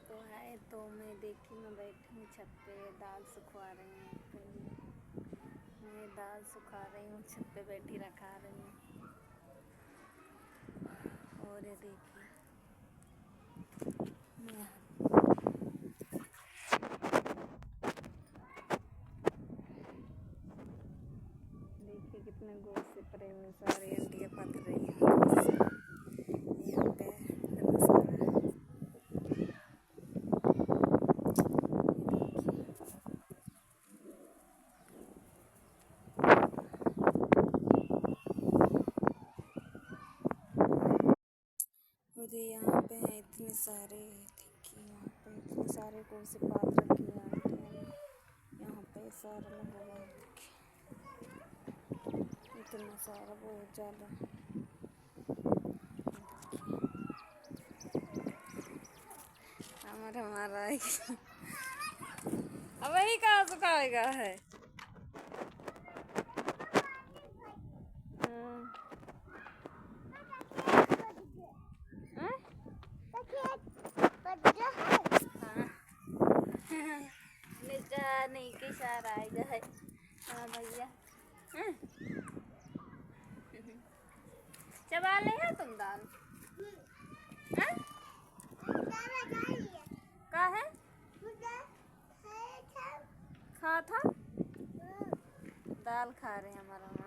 तो है तो मैं देखी मैं बैठी हूँ छत पे दाल सुखवा रही हूँ। मैं दाल सुखा रही हूँ छत पे बैठी रखा रही हूँ। और ये देखिए देखिए कितने गोश्त से परे में सारी अंडियाँ पक रही हैं गोश्त से। यहाँ पे कितना सारा मुझे यहाँ पे हैं इतने सारे। देखिए यहाँ पे इतने सारे गोश्त से पात रखी है आंटियों ने। यहाँ पे सारा लगा हुआ है। इतना सारा बहुत ज़्यादा। हमारा अब वही कहाँ सुखाएगा है। नहीं के सारा आएगा है भैया। चबा ले है तुम दाल का है खा था दाल खा रहे हैं हमारा।